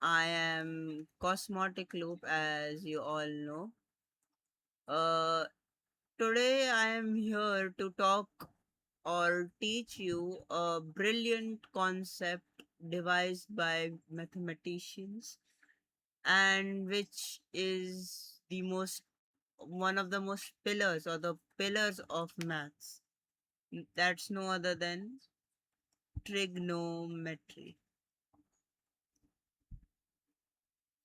I am Cosmetic Loop, as you all know. Uh, Today I am here to talk or teach you a brilliant concept devised by mathematicians, and which is the most one of the most pillars or the pillars of maths. That's no other than trigonometry.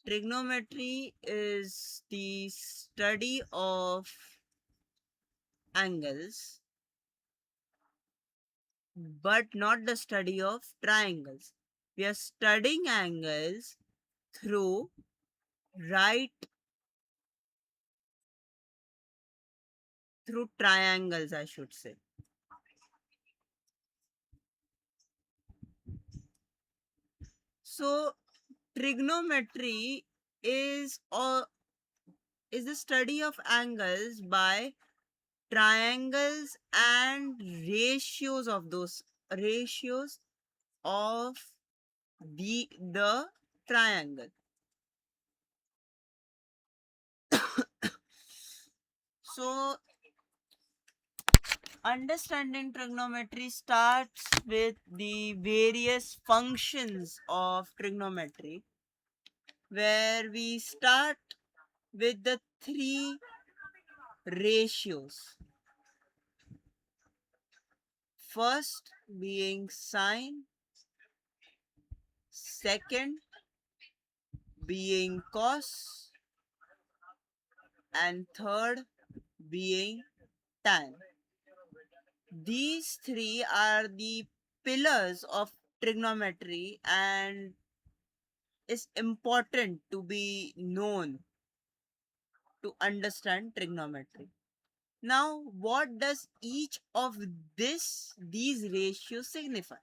Trigonometry is the study of angles, but not the study of triangles. We are studying angles through right through triangles, I should say. So trigonometry is uh, is the study of angles by triangles and ratios of the triangle. So understanding trigonometry starts with the various functions of trigonometry, where we start with the three ratios. First being sine, second being cos, and third being tan. These three are the pillars of trigonometry and is important to be known to understand trigonometry. Now, what does each of these ratios signify?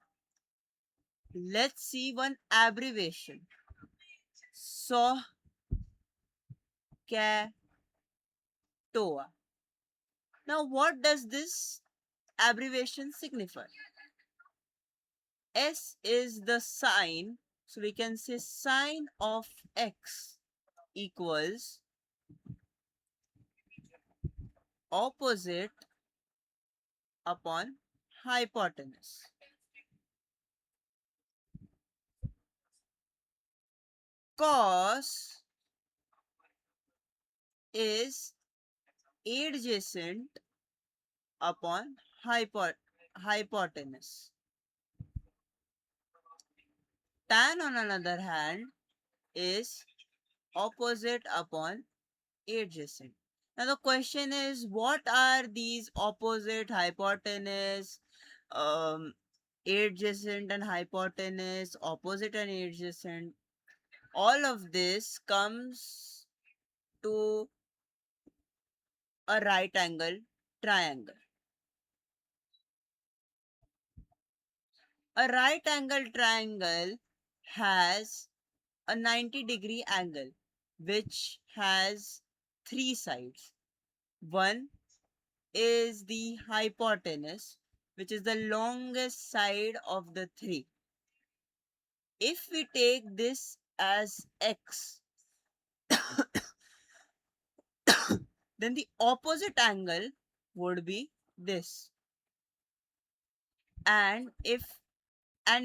Let's see one abbreviation. SOHCAHTOA. Now, what does this abbreviation signify? S is the sine, so we can say sine of x equals opposite upon hypotenuse. Cos is adjacent upon hypotenuse. Tan, on another hand, is opposite upon adjacent. Now the question is, what are these opposite, hypotenuse, um, adjacent and hypotenuse, opposite and adjacent? All of this comes to a right angle triangle. A right angle triangle has a 90-degree angle which has three sides. One is the hypotenuse, which is the longest side of the three. If we take this as x, then the opposite angle would be this. And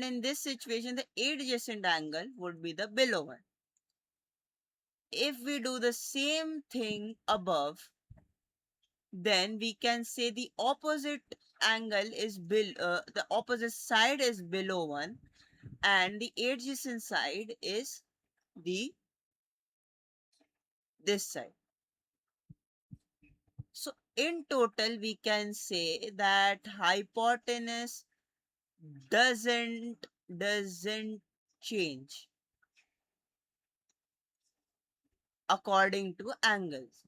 in this situation, the adjacent angle would be the below one. If we do the same thing above, then we can say the opposite angle is the opposite side is below one, and the adjacent side is the this side. So in total, we can say that hypotenuse doesn't change according to angles.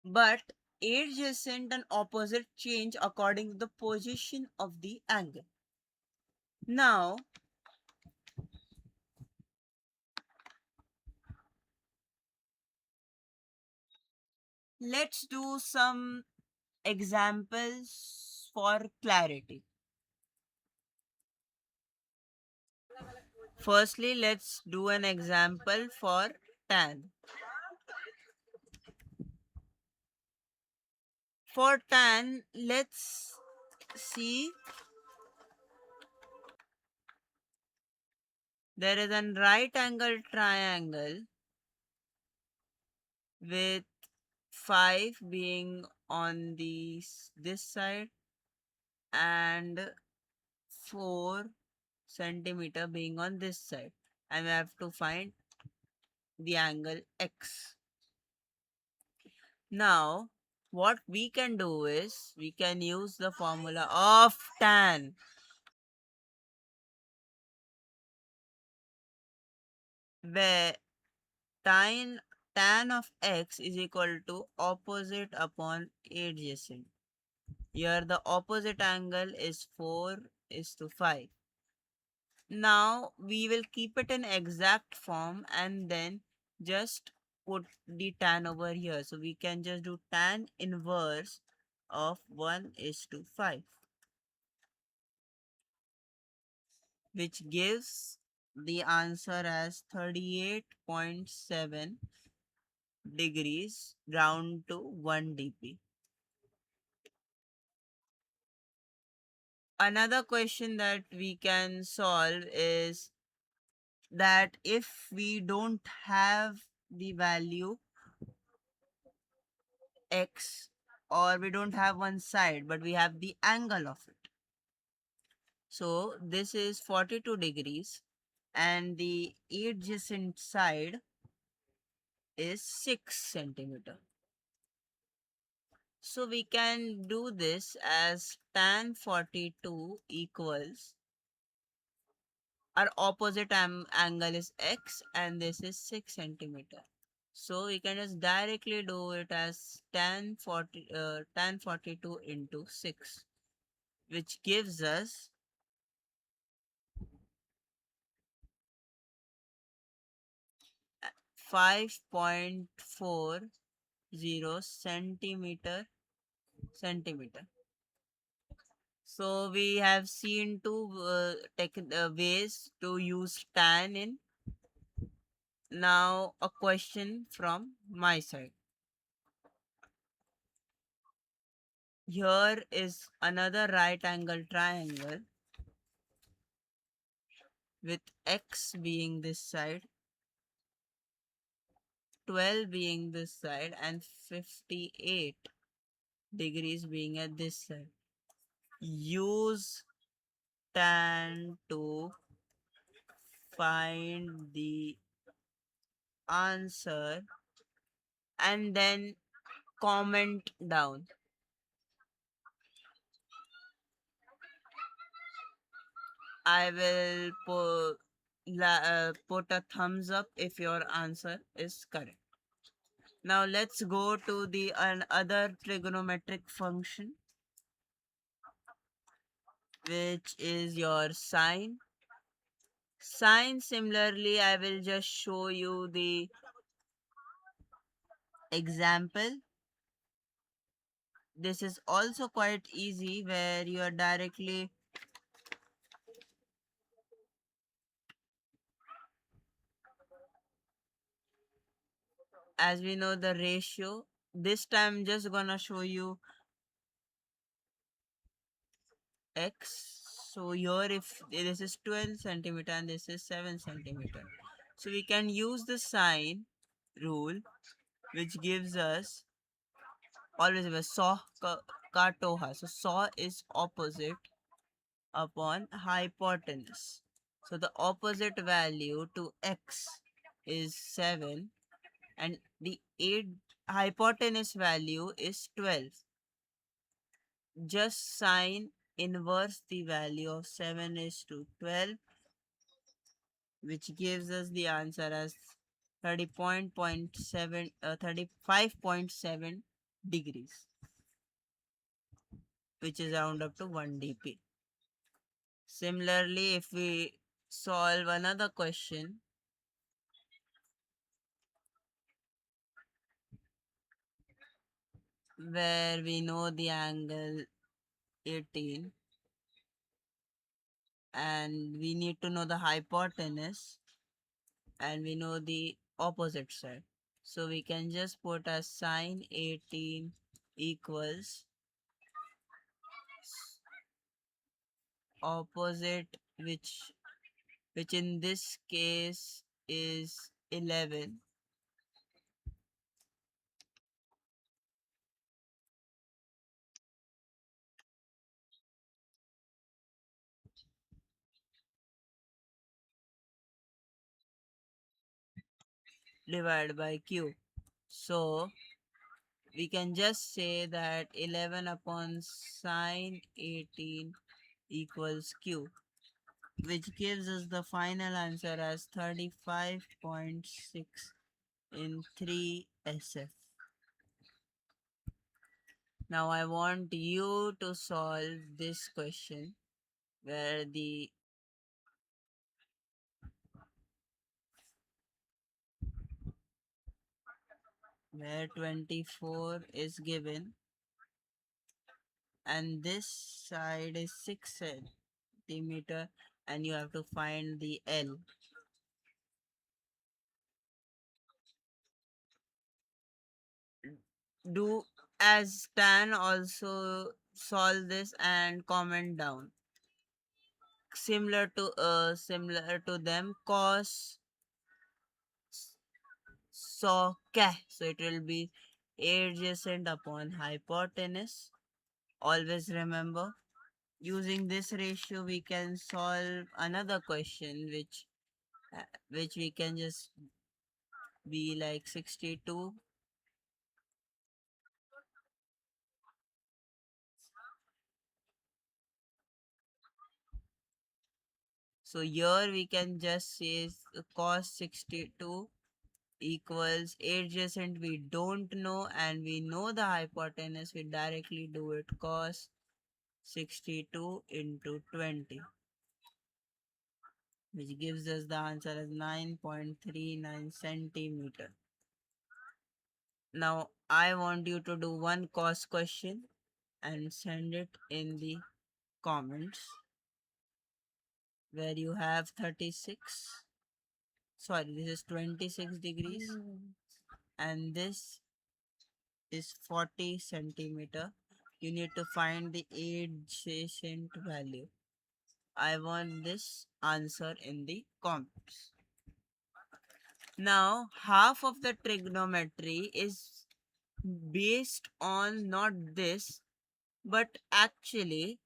But adjacent and opposite change according to the position of the angle. Now, let's do some examples for clarity. Firstly, let's do an example for tan. For tan, let's see, there is a right angle triangle with 5 being on this side and 4 centimeter being on this side, and we have to find the angle x. Now what we can do is we can use the formula of tan, where tan of x is equal to opposite upon adjacent. Here the opposite angle is 4 is to 5. Now we will keep it in exact form and then just put the tan over here. So we can just do tan inverse of 1 is to 5, which gives the answer as 38.7 degrees round to 1 dp. Another question that we can solve is that if we don't have the value x, or we don't have one side but we have the angle of it. So this is 42 degrees and the adjacent side is 6 centimeter. So we can do this as tan 42 equals, our opposite angle is x and this is 6 centimeter. So we can just directly do it as tan 42 into 6, which gives us 5.40 centimeter. So we have seen two ways to use tan in. Now a question from my side. Here is another right angle triangle with x being this side, 12 being this side, and 58 degrees being at this side. Use tan to find the answer and then comment down. I will put a thumbs up if your answer is correct. Now let's go to the other trigonometric function, which is your sine. Sine, similarly, I will just show you the example. This is also quite easy, where you are directly, as we know the ratio, this time I'm just gonna show you x. So here if this is 12 centimeter and this is 7 centimeter, so we can use the sine rule, which gives us always a SOHCAHTOA. So saw is opposite upon hypotenuse. So the opposite value to x is 7 and the 8 hypotenuse value is 12. Just sine inverse the value of 7 is to 12, which gives us the answer as 35.7 degrees, which is round up to 1 dp. Similarly, if we solve another question, where we know the angle 18 and we need to know the hypotenuse and we know the opposite side. So we can just put as sine 18 equals opposite, which in this case is 11, divided by q. So we can just say that 11 upon sine 18 equals q, which gives us the final answer as 35.6 in 3 SF. Now I want you to solve this question where the where 24 is given and this side is 6 centimeter and you have to find the L. Do as Tan also solve this and comment down. Similar to them, cos so it will be adjacent upon hypotenuse. Always remember, using this ratio we can solve another question which we can just be like 62. So here we can just say cos 62 equals adjacent we don't know and we know the hypotenuse, we directly do it, cos 62 into 20, which gives us the answer as 9.39 centimeter. Now I want you to do one cos question and send it in the comments where you have 36, sorry, this is 26 degrees and this is 40 centimeter. You need to find the adjacent value. I want this answer in the comments. Now, half of the trigonometry is based on not this, but actually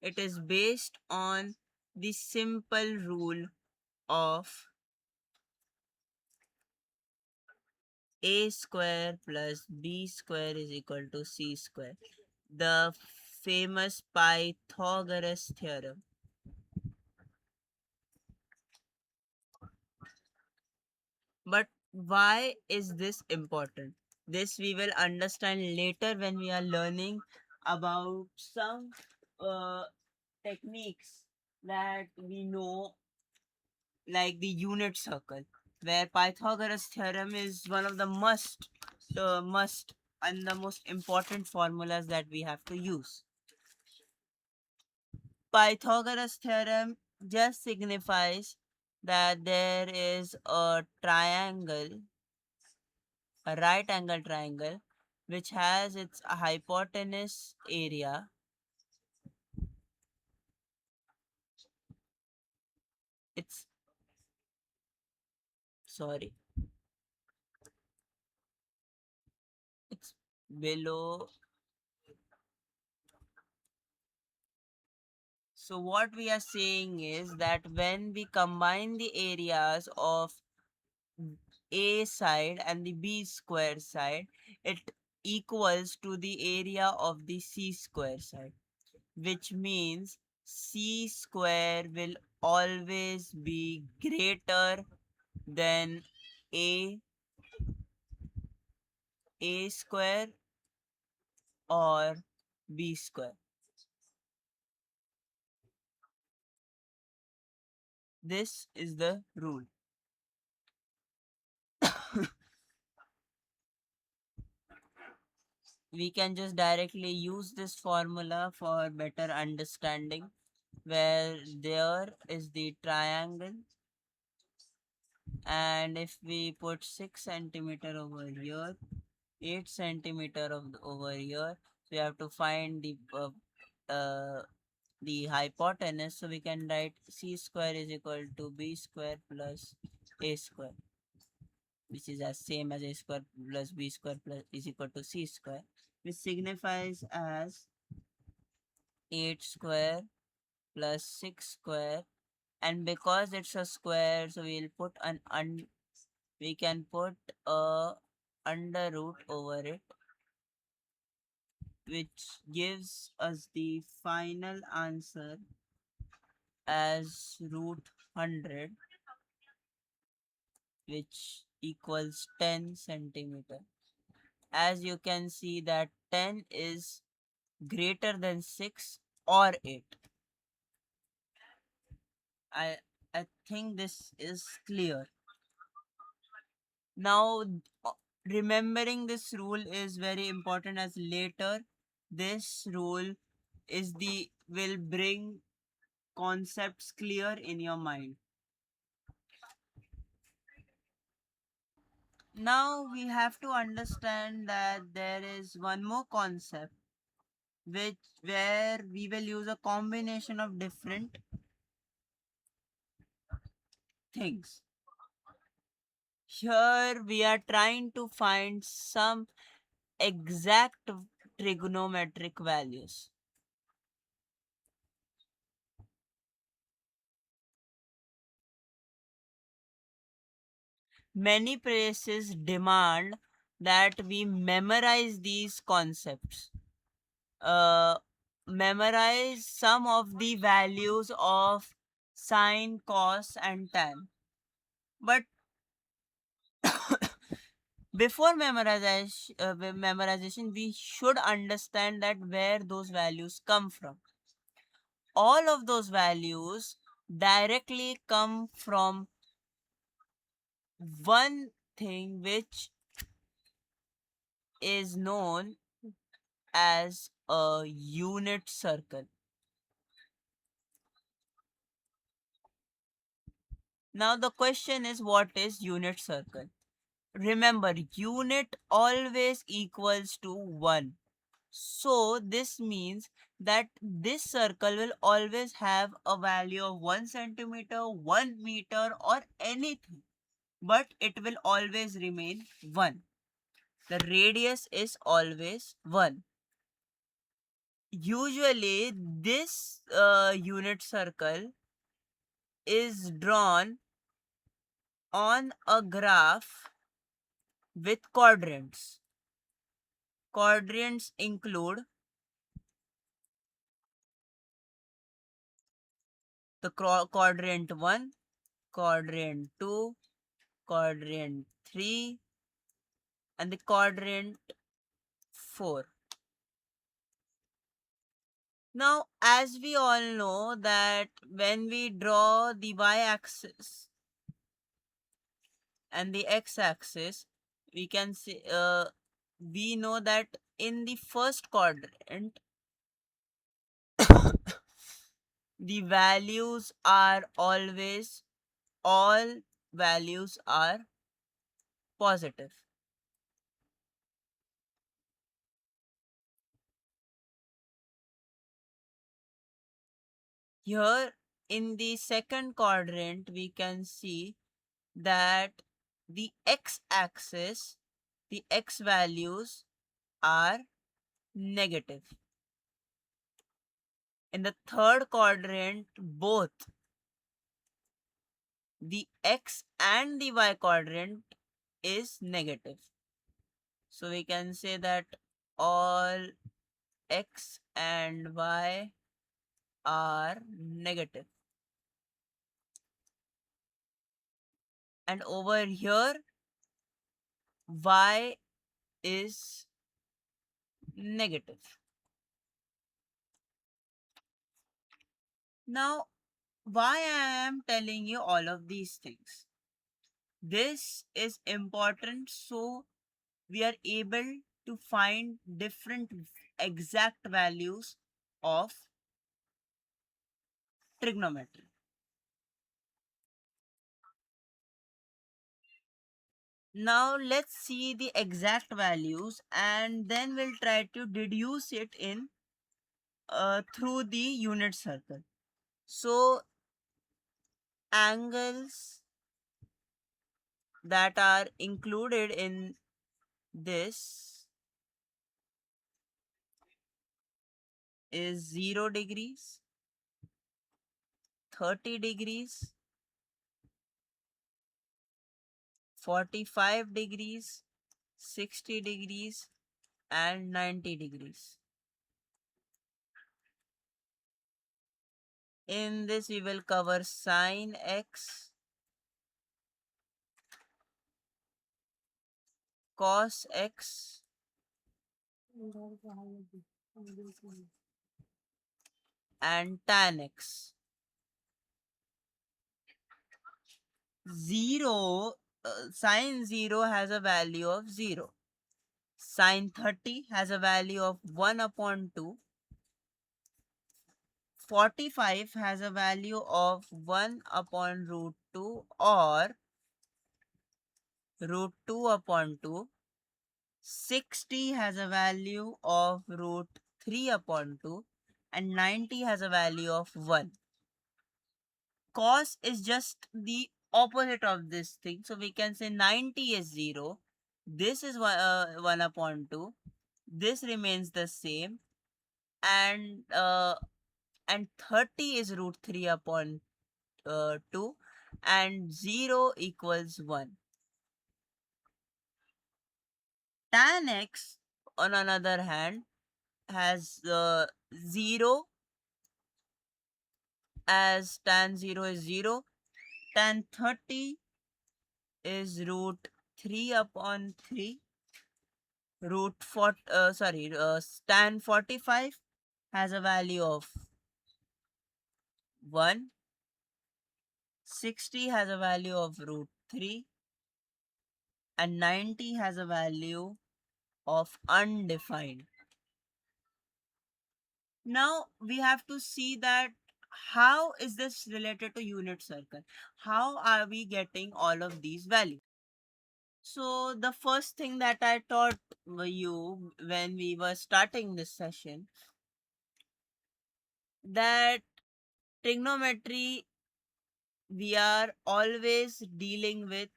it is based on the simple rule of a square plus b square is equal to c square, the famous Pythagoras theorem. But why is this important? This we will understand later when we are learning about some uh, techniques that we know, like the unit circle, where Pythagoras theorem is one of the must and the most important formulas that we have to use. Pythagoras theorem just signifies that there is a right angle triangle, which has its hypotenuse area. It's sorry, it's below. So what we are saying is that when we combine the areas of A side and the B square side, it equals to the area of the C square side, which means C square will always be greater than A A square or B square. This is the rule. we can just directly use this formula for better understanding, where there is the triangle, and if we put 6 centimeter over here, 8 centimeter over here, so we have to find uh, the hypotenuse. So we can write c square is equal to b square plus a square, which is as same as a square plus b square plus is equal to c square, which signifies as 8 square plus 6 square. And because it's a square, so we'll put we can put a under root over it, which gives us the final answer as root 100, which equals 10 centimeter. As you can see that 10 is greater than 6 or 8. I think this is clear. Now, remembering this rule is very important, as later this rule is the will bring concepts clear in your mind. Now we have to understand that there is one more concept which where we will use a combination of different things. Here we are trying to find some exact trigonometric values. Many places demand that we memorize these concepts. Uh, Memorize some of the values of sine, cos, and tan. But before memorization, we should understand that where those values come from. All of those values directly come from one thing which is known as a unit circle. Now the question is, what is unit circle? Remember, unit always equals to 1. So this means that this circle will always have a value of 1 centimeter, 1 meter, or anything. But it will always remain 1. The radius is always 1. Usually this unit circle is drawn on a graph with quadrants. Quadrants include the quadrant 1, quadrant 2, quadrant 3, and the quadrant 4. Now, as we all know that when we draw the y-axis and the x-axis, we can see we know that in the first quadrant the values are always all values are positive. Here in the second quadrant we can see that the x-axis, the x values are negative. In the third quadrant, both the x and the y quadrant is negative. So we can say that all x and y are negative. And over here, y is negative. Now, why I am telling you all of these things? This is important so we are able to find different exact values of trigonometry. Now let's see the exact values and then we'll try to deduce it in through the unit circle. So angles that are included in this is 0 degrees, 30 degrees, 45 degrees, 60 degrees, and 90 degrees. In this, we will cover sine x, cos x, and tan x. 0, sine 0 has a value of 0. Sine 30 has a value of 1 upon 2. 45 has a value of 1 upon root 2 or root 2 upon 2. 60 has a value of root 3 upon 2 and 90 has a value of 1. Cos is just the opposite of this thing. So we can say 90 is 0. This is 1 upon 2. This remains the same. And 30 is root 3 upon 2 and 0 equals 1. Tan x, on another hand, has 0 as tan 0 is 0. Tan 30 is root 3 upon 3. Tan 45 has a value of 1. 60 has a value of root 3 and 90 has a value of undefined. Now we have to see that how is this related to unit circle? How are we getting all of these values? So the first thing that I taught you when we were starting this session, that trigonometry, we are always dealing with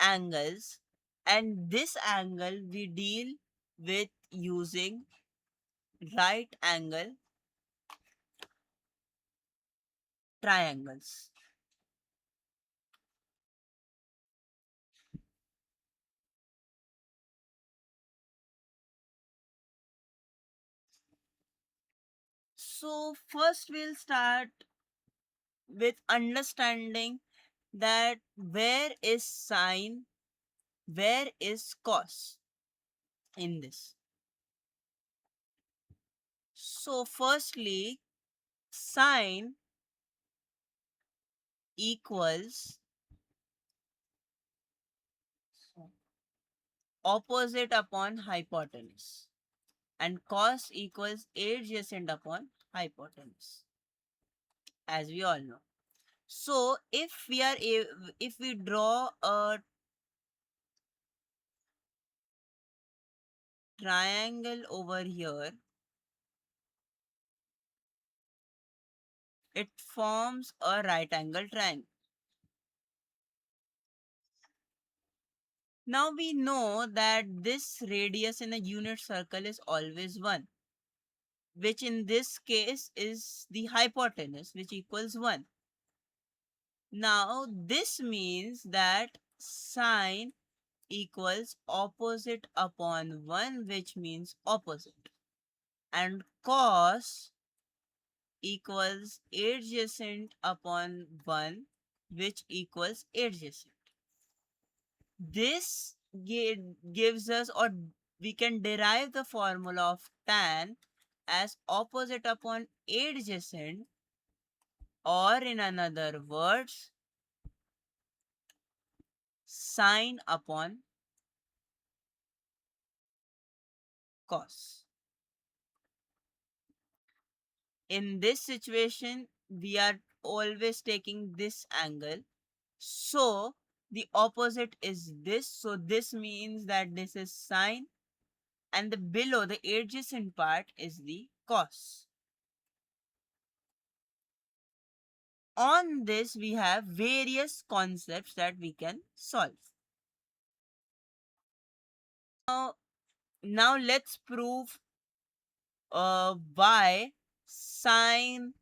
angles, and this angle we deal with using right angle triangles. So first we'll start with understanding that where is sine, where is cos in this. So firstly, sine equals opposite upon hypotenuse and cos equals adjacent upon hypotenuse, as we all know. So if we draw a triangle over here, it forms a right angle triangle. Now we know that this radius in a unit circle is always 1, which in this case is the hypotenuse, which equals 1. Now this means that sine equals opposite upon 1, which means opposite, and cos equals adjacent upon 1, which equals adjacent. This gives us, or we can derive the formula of tan as opposite upon adjacent, or in another words, sine upon cos. In this situation, we are always taking this angle. So the opposite is this. So this means that this is sine, and the below the adjacent part is the cos. On this, we have various concepts that we can solve. Now, now let's prove why sine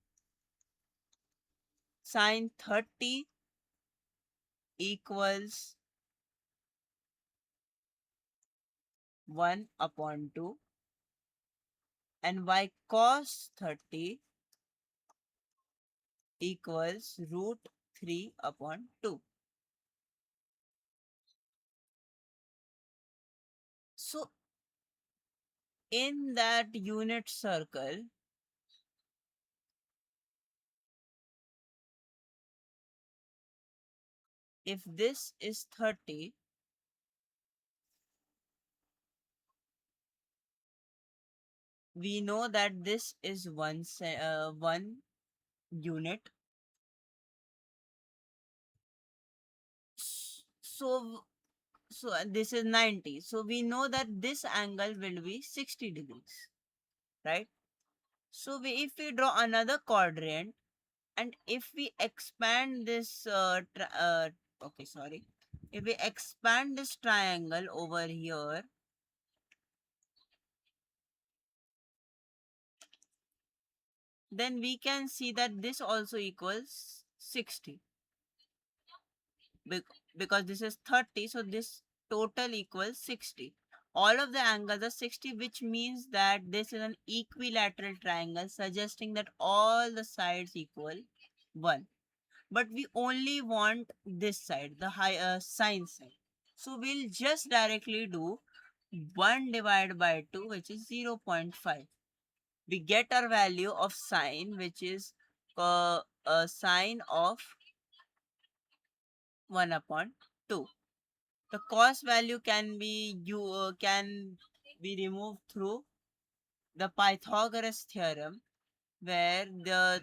30 equals 1 upon 2, and why cos 30 equals root 3 upon 2. So in that unit circle, if this is 30, we know that this is one unit. So this is 90. So we know that this angle will be 60 degrees, right? So if we draw another quadrant, and if we expand this okay, sorry, if we expand this triangle over here, then we can see that this also equals 60. Because this is 30, so this total equals 60. All of the angles are 60, which means that this is an equilateral triangle, suggesting that all the sides equal 1. But we only want this side, the higher sine side. So we'll just directly do 1 divided by 2, which is 0.5. We get our value of sine, which is a sine of 1 upon 2. The cos value can be removed through the Pythagoras theorem, where the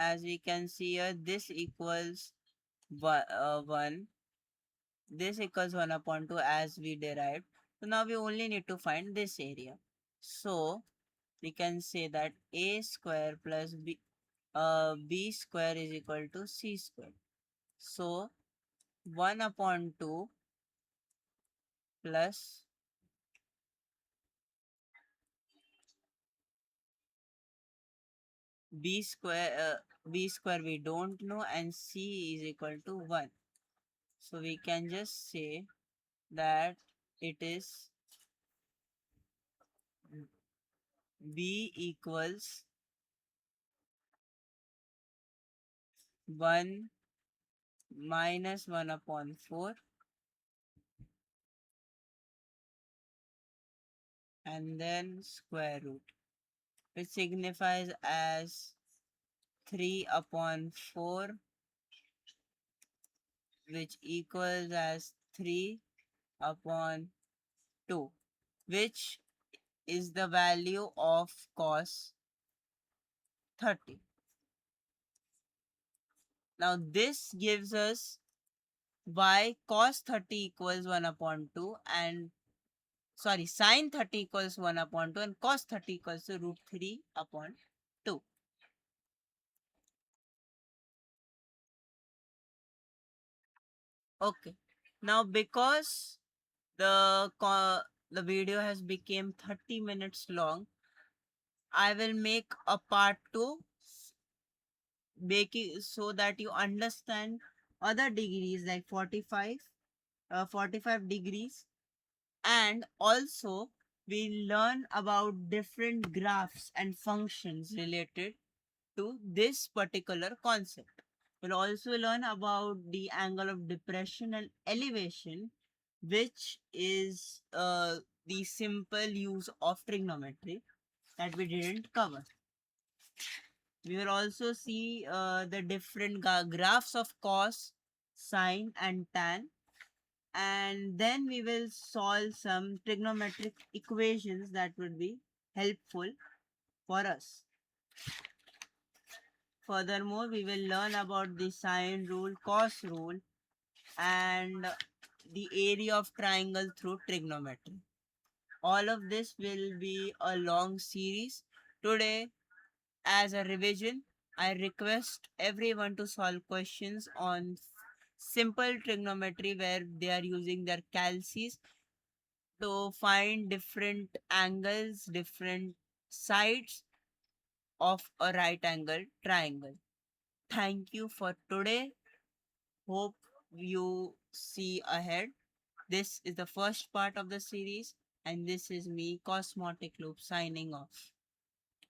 as we can see here, this equals 1, this equals 1 upon 2 as we derived. So now we only need to find this area. So we can say that a square plus b square is equal to c square. So 1 upon 2 plus b square we don't know, and c is equal to 1. So we can just say that it is b equals 1 minus 1 upon 4, and then square root, which signifies as 3 upon 4, which equals as 3 upon 2, which is the value of cos 30. Now this gives us why cos 30 equals 1 upon 2, and sorry, sine 30 equals 1 upon 2, and cos 30 equals to root 3 upon 2. Okay. Now because the video has become 30 minutes long, I will make a part 2, making so that you understand other degrees like 45 degrees, and also we learn about different graphs and functions related to this particular concept. We'll also learn about the angle of depression and elevation, which is the simple use of trigonometry that we didn't cover. We will also see the different graphs of cos, sine, and tan, and then we will solve some trigonometric equations that would be helpful for us. Furthermore, we will learn about the sine rule, cos rule, and the area of triangle through trigonometry. All of this will be a long series. Today, as a revision, I request everyone to solve questions on simple trigonometry where they are using their calces to find different angles, different sides of a right angle triangle. Thank you for today. Hope you see ahead. This is the first part of the series, and this is me, Cosmotic Loop, signing off.